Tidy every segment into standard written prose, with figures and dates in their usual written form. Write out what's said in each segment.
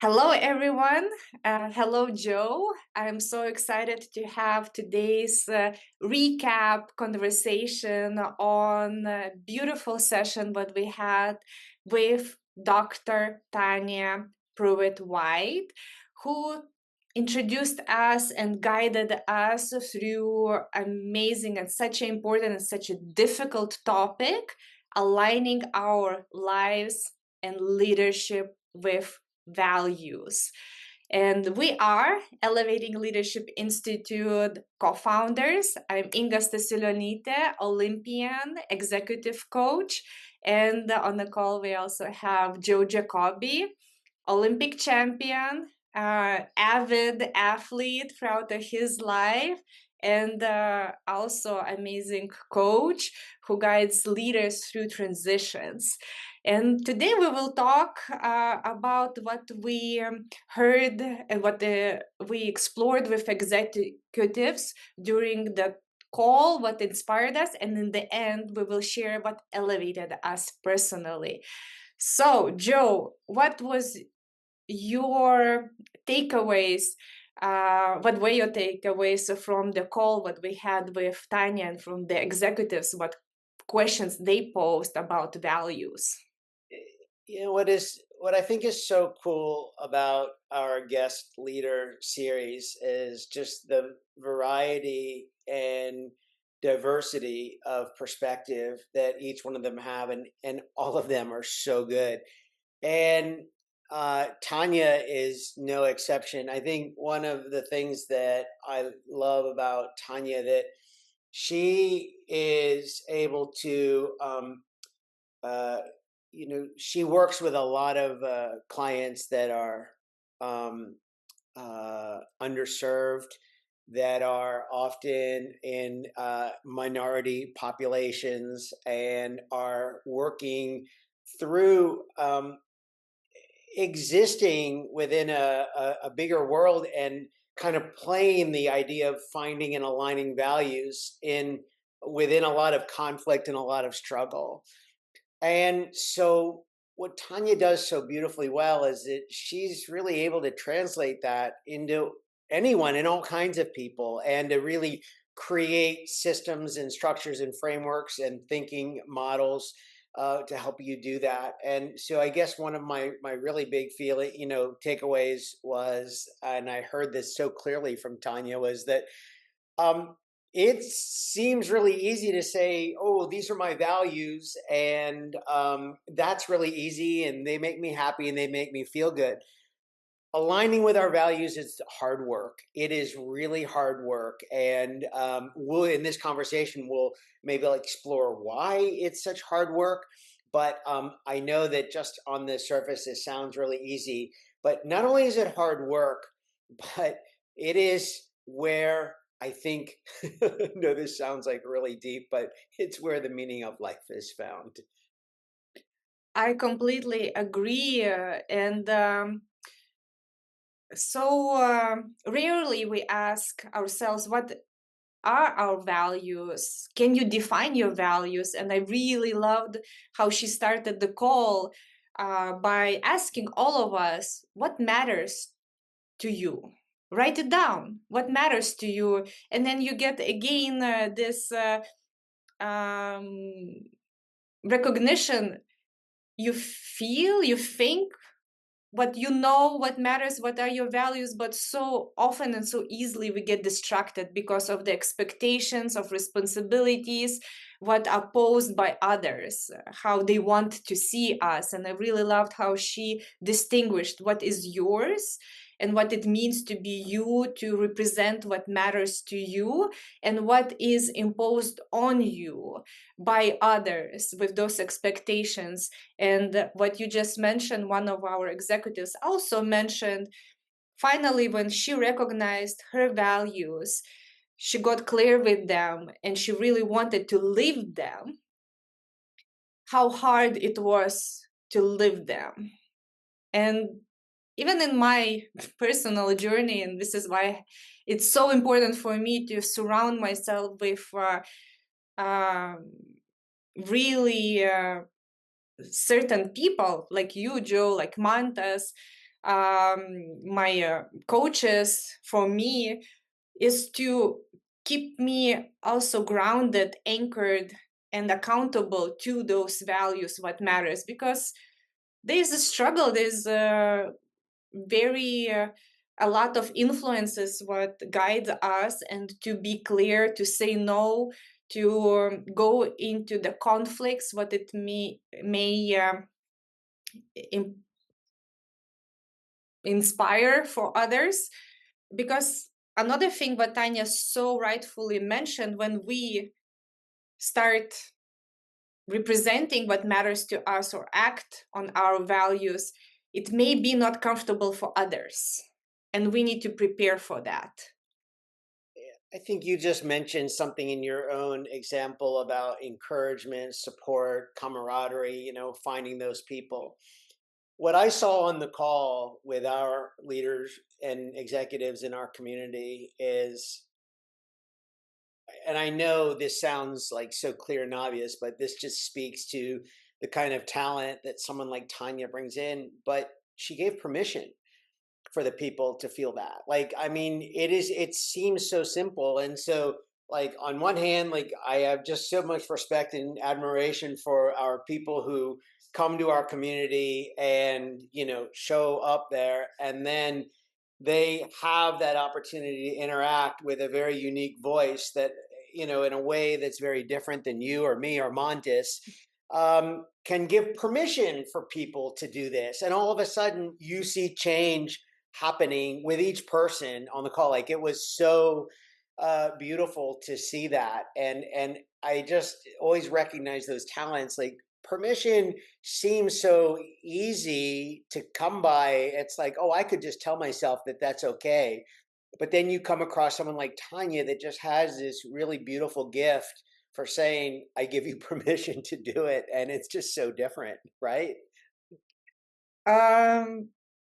Hello, everyone. Hello, Joe. I'm so excited to have today's recap conversation on a beautiful session that we had with Dr. Tanya Prewitt-White, who introduced us and guided us through amazing and such an important and such a difficult topic, aligning our lives and leadership with values. And we are Elevating Leadership Institute co-founders. I'm Inga Stasiulionyte, Olympian executive coach. And on the call, we also have Joe Jacobi, Olympic champion, avid athlete throughout his life, and also amazing coach who guides leaders through transitions. And today we will talk about what we heard and what we explored with executives during the call, what inspired us, and in the end, we will share what elevated us personally. So, Joe, what was your takeaways? What were your takeaways from the call what we had with Tanya and from the executives? What questions they posed about values? What I think is so cool about our guest leader series is just the variety and diversity of perspective that each one of them have, and all of them are so good. And Tanya is no exception. I think one of the things that I love about Tanya that she is able to she works with a lot of clients that are underserved, that are often in minority populations, and are working through existing within a bigger world and kind of playing the idea of finding and aligning values in within a lot of conflict and a lot of struggle. And so, what Tanya does so beautifully well is that she's really able to translate that into anyone and all kinds of people, and to really create systems and structures and frameworks and thinking models to help you do that. And so, I guess one of my really big takeaways was, and I heard this so clearly from Tanya, was that um, it seems really easy to say, "Oh, these are my values," and that's really easy, and they make me happy, and they make me feel good. Aligning with our values is hard work. It is really hard work, and we'll in this conversation we'll maybe explore why it's such hard work. But I know that just on the surface, it sounds really easy. But not only is it hard work, but it is where I think, no, this sounds like really deep, but it's where the meaning of life is found. I completely agree. And so rarely we ask ourselves, what are our values? Can you define your values? And I really loved how she started the call by asking all of us, what matters to you? Write it down. What matters to you? And then you get again this um, recognition. You feel, you think what you know, what matters, what are your values, but so often and so easily we get distracted because of the expectations of responsibilities, what are posed by others, how they want to see us. And I really loved how she distinguished what is yours and what it means to be you, to represent what matters to you, and what is imposed on you by others with those expectations. And what you just mentioned, one of our executives also mentioned, finally, when she recognized her values, she got clear with them and she really wanted to live them, how hard it was to live them. And even in my personal journey, and this is why it's so important for me to surround myself with really certain people like you, Joe, like Mantas, my coaches for me is to keep me also grounded, anchored, and accountable to those values, what matters, because there's a struggle, there's very a lot of influences what guides us, and to be clear, to say no, to go into the conflicts what it may inspire for others. Because another thing what Tanya so rightfully mentioned, when we start representing what matters to us or act on our values, it may be not comfortable for others, and we need to prepare for that. I think you just mentioned something in your own example about encouragement, support, camaraderie, finding those people. What I saw on the call with our leaders and executives in our community is, and I know this sounds like so clear and obvious, but this just speaks to the kind of talent that someone like Tanya brings in, but she gave permission for the people to feel that. Like, I mean, it seems so simple. And so, like, on one hand, like, I have just so much respect and admiration for our people who come to our community and, show up there. And then they have that opportunity to interact with a very unique voice that, in a way that's very different than you or me or Montes, can give permission for people to do this. And all of a sudden, you see change happening with each person on the call. Like, it was so beautiful to see that. And I just always recognize those talents. Like, permission seems so easy to come by. It's like, oh, I could just tell myself that that's okay. But then you come across someone like Tanya that just has this really beautiful gift for saying, I give you permission to do it. And it's just so different, right? um,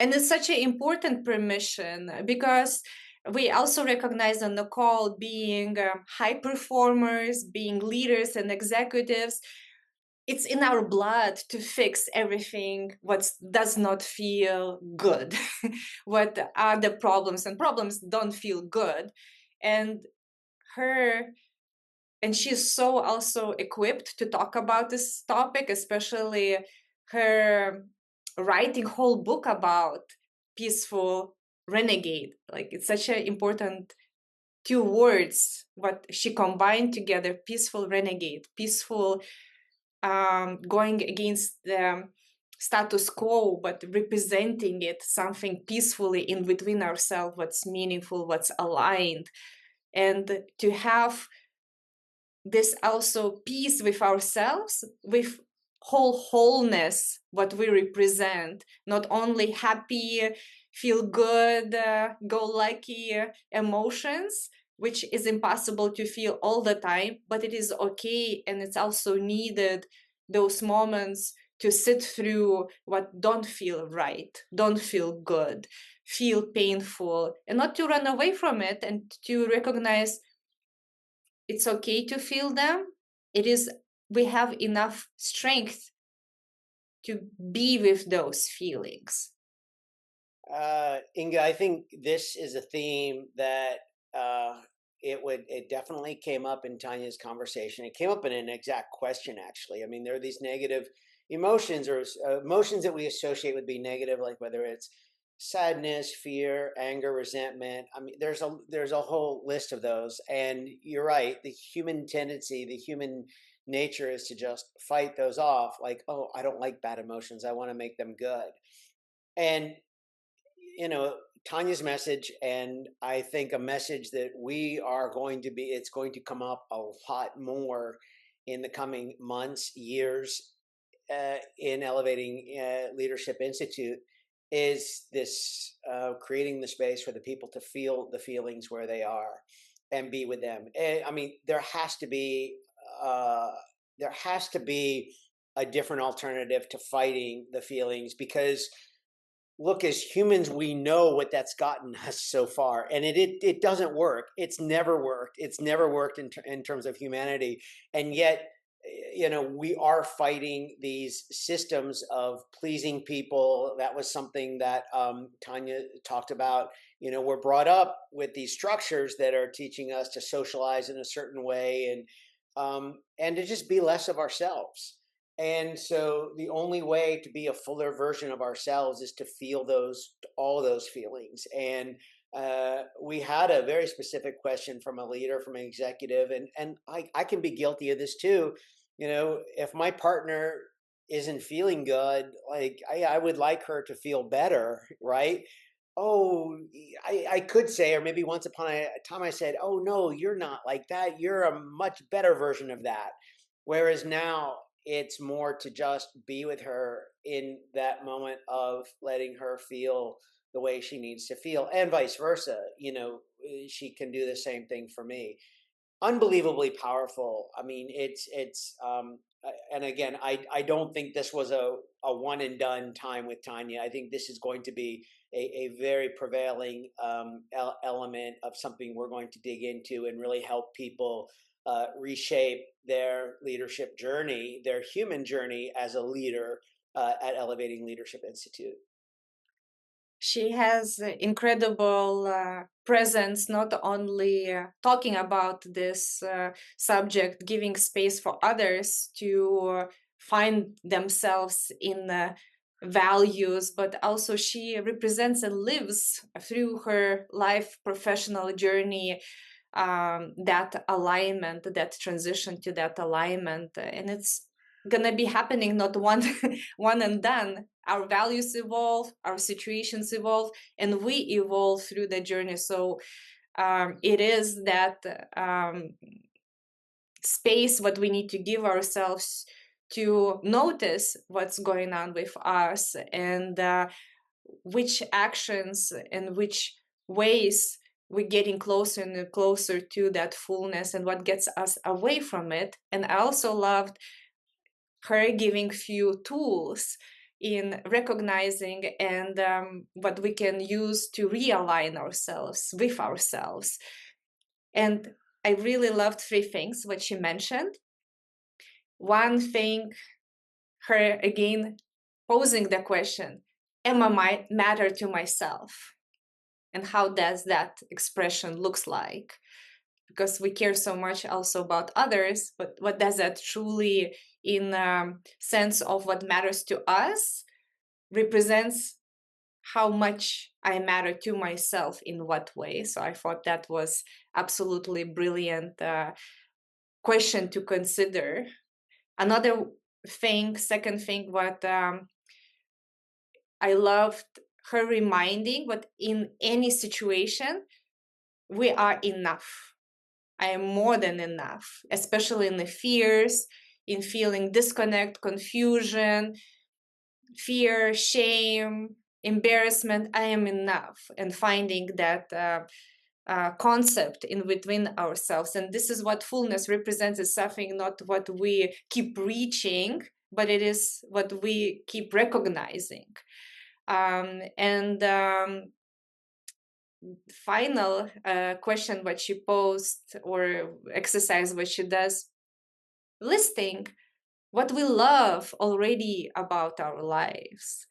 and it's such an important permission, because we also recognize on the call, being high performers, being leaders and executives, it's in our blood to fix everything what does not feel good. What are the problems, and problems don't feel good. And her and she's so also equipped to talk about this topic, especially her writing whole book about Peaceful Renegade. Like, it's such an important two words what she combined together: Peaceful Renegade, peaceful, going against the status quo, but representing it, something peacefully in between ourselves, what's meaningful, what's aligned. And to have this also peace with ourselves, with wholeness, what we represent, not only happy, feel good, go lucky emotions, which is impossible to feel all the time, but it is okay, and it's also needed, those moments to sit through what don't feel right, don't feel good, feel painful, and not to run away from it, and to recognize it's okay to feel them. It is, we have enough strength to be with those feelings. Inga, I think this is a theme that it definitely came up in Tanya's conversation. It came up in an exact question, actually. I mean, there are these negative emotions, or emotions that we associate with being negative, like whether it's sadness, fear, anger, resentment. I mean, there's a whole list of those. And you're right, the human tendency, the human nature is to just fight those off. Like, oh, I don't like bad emotions, I want to make them good. And Tanya's message, and I think a message that we are going to be, it's going to come up a lot more in the coming months, years, in Elevating Leadership Institute, is this creating the space for the people to feel the feelings where they are and be with them. And, I mean, uh, there has to be a different alternative to fighting the feelings, because look, as humans, we know what that's gotten us so far, and it doesn't work. It's never worked. It's never worked in terms of humanity, and yet we are fighting these systems of pleasing people. That was something that Tanya talked about. We're brought up with these structures that are teaching us to socialize in a certain way, and to just be less of ourselves. And so the only way to be a fuller version of ourselves is to feel all those feelings. And we had a very specific question from a leader, from an executive, and I can be guilty of this too. If my partner isn't feeling good, like I would like her to feel better, right? Oh, I could say, or maybe once upon a time I said, oh no, you're not like that. You're a much better version of that. Whereas now it's more to just be with her in that moment of letting her feel the way she needs to feel, and vice versa. She can do the same thing for me. Unbelievably powerful. I mean, and again, I don't think this was a one and done time with Tanya. I think this is going to be a very prevailing element of something we're going to dig into and really help people reshape their leadership journey, their human journey as a leader at Elevating Leadership Institute. She has incredible presence, not only talking about this subject, giving space for others to find themselves in values, but also she represents and lives through her life professional journey that alignment, that transition to that alignment. And it's gonna be happening not one one and done. Our values evolve, our situations evolve, and we evolve through the journey. So it is that space what we need to give ourselves to notice what's going on with us, and which actions and which ways we're getting closer and closer to that fullness, and what gets us away from it. And I also loved her giving few tools in recognizing and what we can use to realign ourselves with ourselves. And I really loved three things what she mentioned. One thing, her again posing the question, am I matter to myself? And how does that expression looks like? Because we care so much also about others, but what does that truly, in sense of what matters to us, represents how much I matter to myself in what way? So I thought that was absolutely brilliant question to consider. Another thing, second thing, what I loved her reminding, but in any situation, we are enough. I am more than enough, especially in the fears, in feeling disconnect, confusion, fear, shame, embarrassment. I am enough, and finding that concept in between ourselves. And this is what fullness represents, is something not what we keep reaching, but it is what we keep recognizing. And final question what she posed, or exercise what she does, listing what we love already about our lives.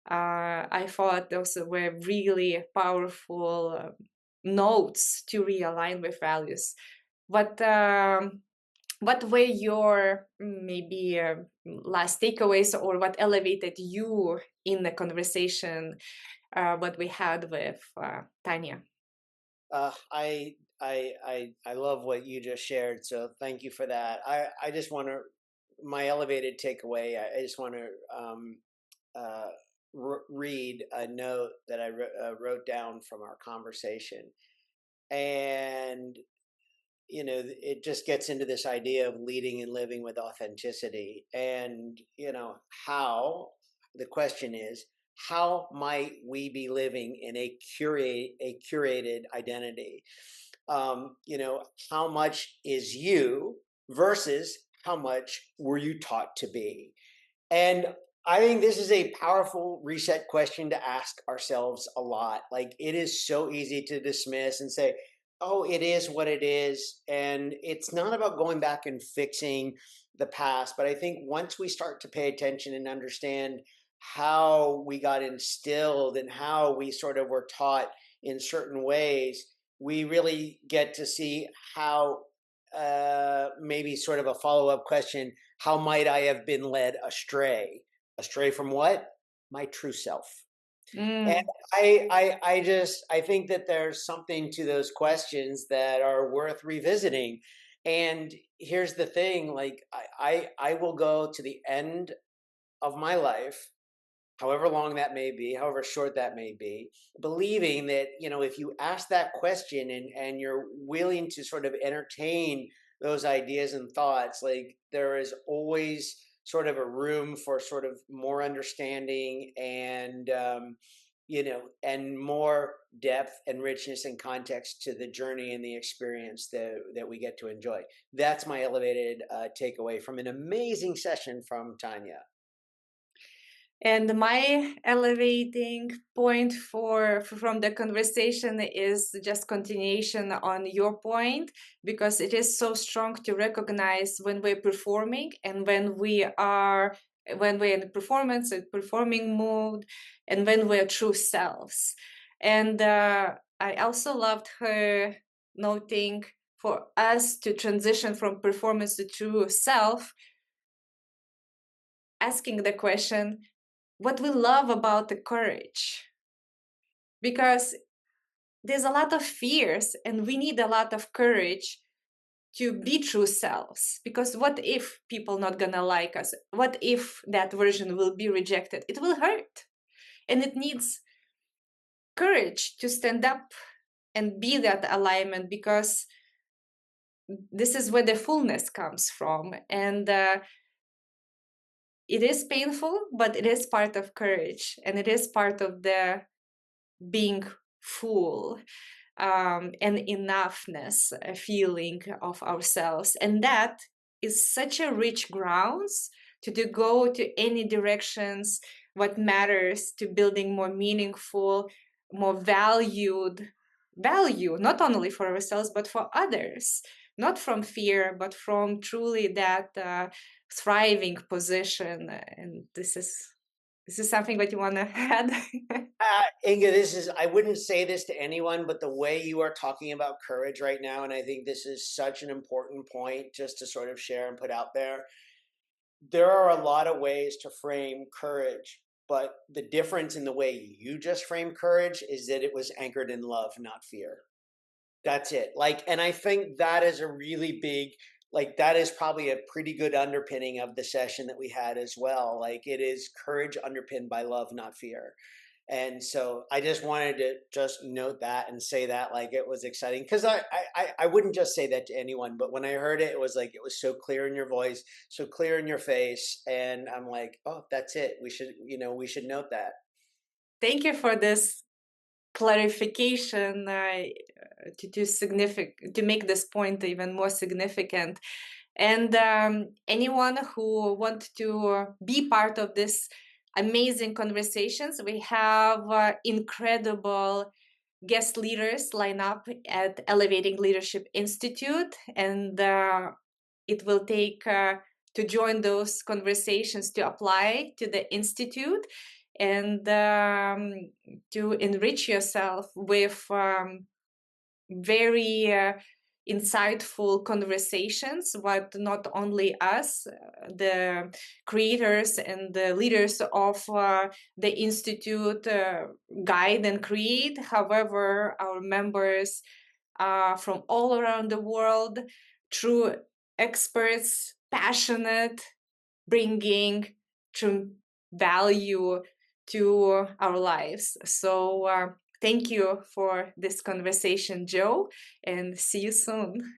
I thought those were really powerful notes to realign with values. What were your maybe last takeaways, or what elevated you in the conversation what we had with Tanya? I love what you just shared, so thank you for that. I just want to, my elevated takeaway. I just want to read a note that I wrote down from our conversation, and it just gets into this idea of leading and living with authenticity, and how the question is, how might we be living in a curated identity? How much is you versus how much were you taught to be? And I think this is a powerful reset question to ask ourselves a lot. Like, it is so easy to dismiss and say, Oh, it is what it is. And it's not about going back and fixing the past. But I think once we start to pay attention and understand how we got instilled and how we sort of were taught in certain ways, we really get to see how, maybe sort of a follow up question, how might I have been led astray? Astray from what? My true self. And Mm. I think that there's something to those questions that are worth revisiting. And here's the thing, like I will go to the end of my life, however long that may be, however short that may be, believing that, if you ask that question and you're willing to sort of entertain those ideas and thoughts, like there is always sort of a room for sort of more understanding and, and more depth and richness and context to the journey and the experience that we get to enjoy. That's my elevated takeaway from an amazing session from Tanya. And my elevating point from the conversation is just continuation on your point, because it is so strong to recognize when we're performing and when we're in performance and performing mode, and when we're true selves. And I also loved her noting for us to transition from performance to true self, asking the question, what we love about the courage, because there's a lot of fears and we need a lot of courage to be true selves, because what if people not gonna like us, what if that version will be rejected, it will hurt, and it needs courage to stand up and be that alignment, because this is where the fullness comes from. And it is painful, but it is part of courage, and it is part of the being full, and enoughness, a feeling of ourselves. And that is such a rich grounds go to any directions, what matters to building more meaningful, more value, not only for ourselves, but for others, not from fear, but from truly that thriving position. And this is something that you want to add. Inga, I wouldn't say this to anyone, but the way you are talking about courage right now, and I think this is such an important point just to sort of share and put out there. There are a lot of ways to frame courage, but the difference in the way you just framed courage is that it was anchored in love, not fear. That's it. And I think that is a really big, that is probably a pretty good underpinning of the session that we had as well. Like, it is courage underpinned by love, not fear. And so I just wanted to just note that and say that, like, it was exciting, because I wouldn't just say that to anyone, but when I heard it, it was like, it was so clear in your voice, so clear in your face. And I'm like, oh, that's it. We should note that. Thank you for this clarification, to make this point even more significant. And anyone who want to be part of this amazing conversations, we have incredible guest leaders line up at Elevating Leadership Institute, and it will take to join those conversations to apply to the institute, and to enrich yourself with very insightful conversations, what not only us, the creators and the leaders of the institute, guide and create. However, our members from all around the world, true experts, passionate, bringing true value to our lives. So thank you for this conversation, Joe, and see you soon.